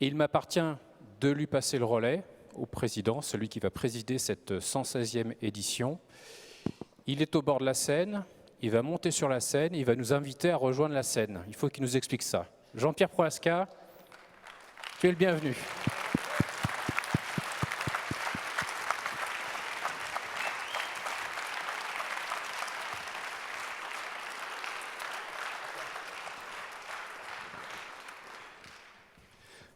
Et il m'appartient de lui passer le relais au président, celui qui va présider cette 116e édition. Il est au bord de la Seine, il va monter sur la scène, il va nous inviter à rejoindre la Seine. Il faut qu'il nous explique ça. Jean-Pierre Prohaska, tu es le bienvenu.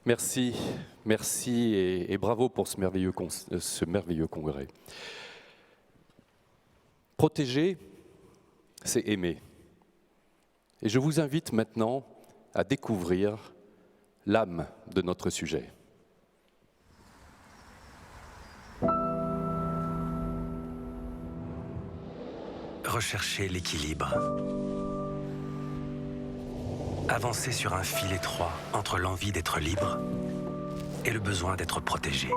Merci, merci et bravo pour ce merveilleux congrès. Protéger, c'est aimer. Et je vous invite maintenant à découvrir l'âme de notre sujet. Rechercher l'équilibre. Avancer sur un fil étroit entre l'envie d'être libre et le besoin d'être protégé.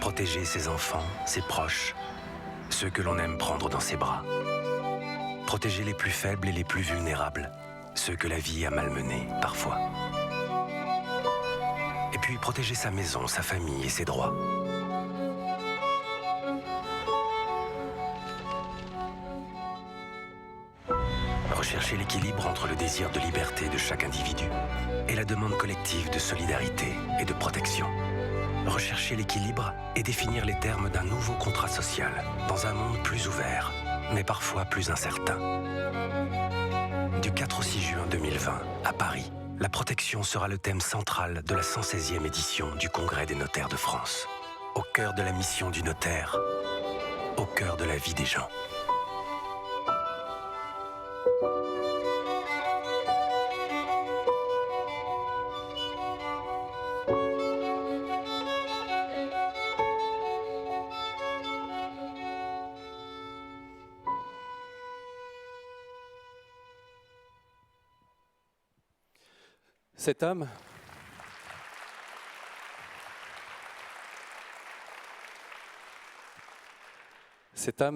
Protéger ses enfants, ses proches, ceux que l'on aime prendre dans ses bras. Protéger les plus faibles et les plus vulnérables, ceux que la vie a malmenés parfois. Et puis protéger sa maison, sa famille et ses droits. Rechercher l'équilibre entre le désir de liberté de chaque individu et la demande collective de solidarité et de protection. Rechercher l'équilibre et définir les termes d'un nouveau contrat social dans un monde plus ouvert, mais parfois plus incertain. Du 4 au 6 juin 2020, à Paris, la protection sera le thème central de la 116e édition du Congrès des notaires de France. Au cœur de la mission du notaire, au cœur de la vie des gens. Cette âme,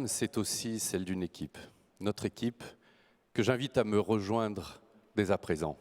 c'est aussi celle d'une équipe, notre équipe, que j'invite à me rejoindre dès à présent.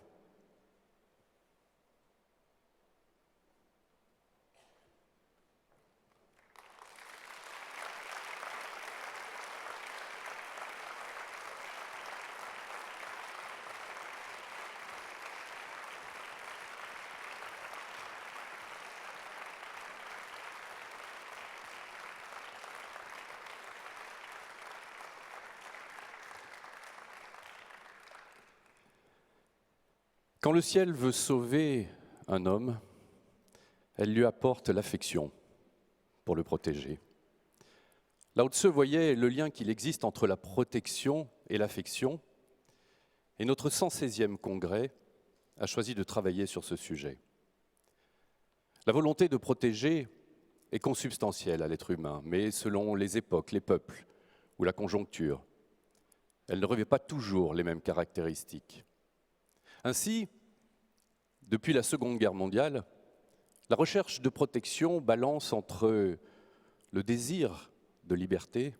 Quand le ciel veut sauver un homme, elle lui apporte l'affection pour le protéger. Lao Tse voyait le lien qu'il existe entre la protection et l'affection, et notre 116e congrès a choisi de travailler sur ce sujet. La volonté de protéger est consubstantielle à l'être humain, mais selon les époques, les peuples ou la conjoncture, elle ne revêt pas toujours les mêmes caractéristiques. Ainsi, depuis la Seconde Guerre mondiale, la recherche de protection balance entre le désir de liberté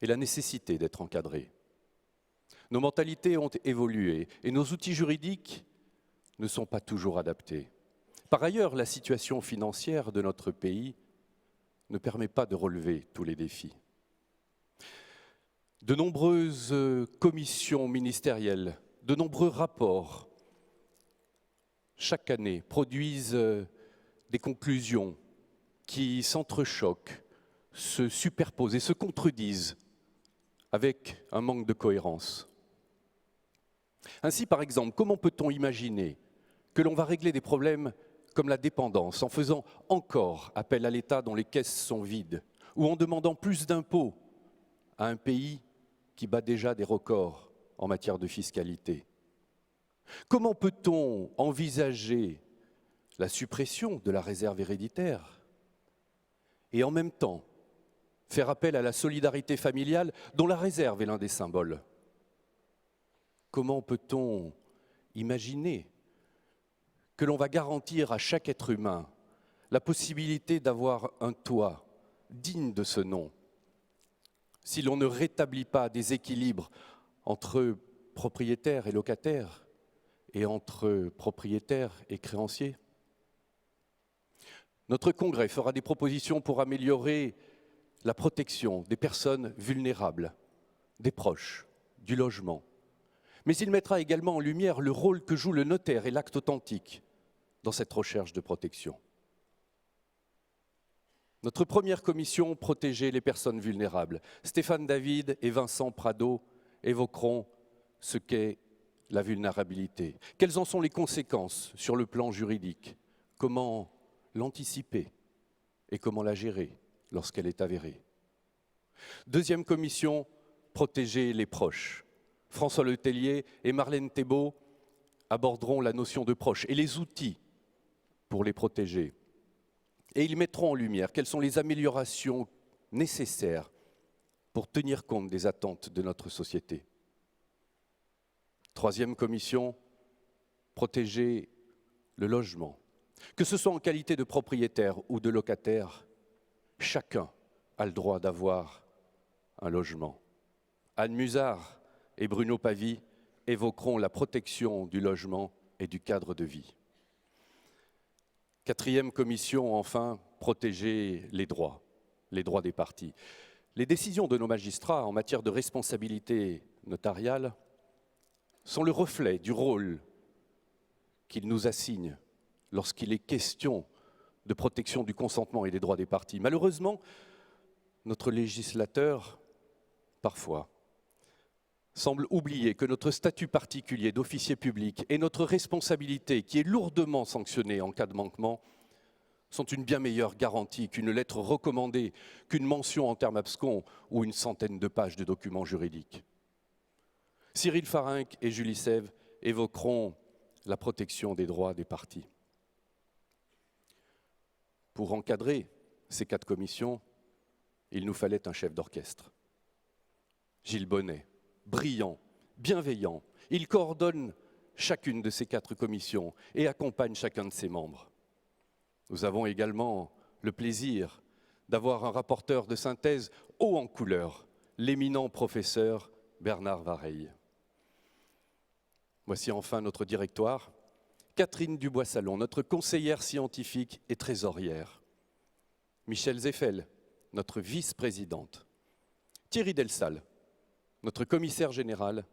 et la nécessité d'être encadré. Nos mentalités ont évolué et nos outils juridiques ne sont pas toujours adaptés. Par ailleurs, la situation financière de notre pays ne permet pas de relever tous les défis. De nombreuses commissions ministérielles, de nombreux rapports, chaque année, produisent des conclusions qui s'entrechoquent, se superposent et se contredisent avec un manque de cohérence. Ainsi, par exemple, comment peut-on imaginer que l'on va régler des problèmes comme la dépendance en faisant encore appel à l'État dont les caisses sont vides, ou en demandant plus d'impôts à un pays qui bat déjà des records en matière de fiscalité? Comment peut-on envisager la suppression de la réserve héréditaire et en même temps faire appel à la solidarité familiale dont la réserve est l'un des symboles? Comment peut-on imaginer que l'on va garantir à chaque être humain la possibilité d'avoir un toit digne de ce nom si l'on ne rétablit pas des équilibres entre propriétaires et locataires et entre propriétaires et créanciers. Notre Congrès fera des propositions pour améliorer la protection des personnes vulnérables, des proches, du logement. Mais il mettra également en lumière le rôle que joue le notaire et l'acte authentique dans cette recherche de protection. Notre première commission, protéger les personnes vulnérables. Stéphane David et Vincent Prado évoqueront ce qu'est la vulnérabilité. Quelles en sont les conséquences sur le plan juridique? Comment l'anticiper et comment la gérer lorsqu'elle est avérée? Deuxième commission, protéger les proches. François Letellier et Marlène Thébault aborderont la notion de proche et les outils pour les protéger. Et ils mettront en lumière quelles sont les améliorations nécessaires pour tenir compte des attentes de notre société. Troisième commission, protéger le logement. Que ce soit en qualité de propriétaire ou de locataire, chacun a le droit d'avoir un logement. Anne Musard et Bruno Pavie évoqueront la protection du logement et du cadre de vie. Quatrième commission, enfin, protéger les droits des parties. Les décisions de nos magistrats en matière de responsabilité notariale sont le reflet du rôle qu'ils nous assignent lorsqu'il est question de protection du consentement et des droits des parties. Malheureusement, notre législateur, parfois, semble oublier que notre statut particulier d'officier public et notre responsabilité, qui est lourdement sanctionnée en cas de manquement, sont une bien meilleure garantie qu'une lettre recommandée, qu'une mention en termes abscons ou une centaine de pages de documents juridiques. Cyril Farinck et Julie Sève évoqueront la protection des droits des parties. Pour encadrer ces 4 commissions, il nous fallait un chef d'orchestre. Gilles Bonnet, brillant, bienveillant, il coordonne chacune de ces 4 commissions et accompagne chacun de ses membres. Nous avons également le plaisir d'avoir un rapporteur de synthèse haut en couleur, l'éminent professeur Bernard Vareille. Voici enfin notre directoire, Catherine Dubois-Salon, notre conseillère scientifique et trésorière. Michel Zeffel, notre vice-présidente. Thierry Delsal, notre commissaire général,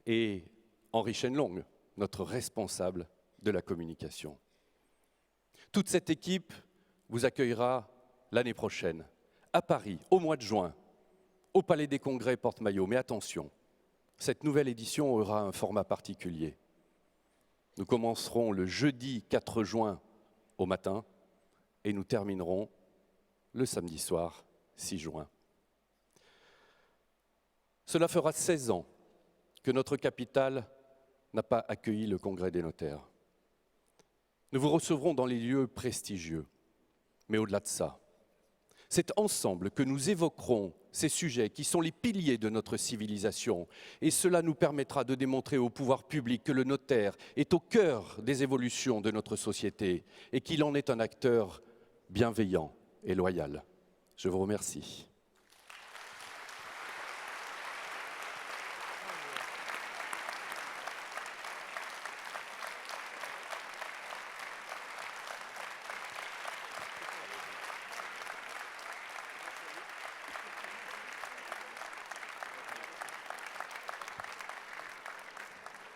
et Henri Chenlong, notre responsable de la communication. Toute cette équipe vous accueillera l'année prochaine, à Paris, au mois de juin, au Palais des Congrès Porte-Maillot. Mais attention, cette nouvelle édition aura un format particulier. Nous commencerons le jeudi 4 juin au matin et nous terminerons le samedi soir 6 juin. Cela fera 16 ans que notre capitale n'a pas accueilli le Congrès des notaires. Nous vous recevrons dans les lieux prestigieux, mais au-delà de ça, c'est ensemble que nous évoquerons ces sujets qui sont les piliers de notre civilisation et cela nous permettra de démontrer au pouvoir public que le notaire est au cœur des évolutions de notre société et qu'il en est un acteur bienveillant et loyal. Je vous remercie.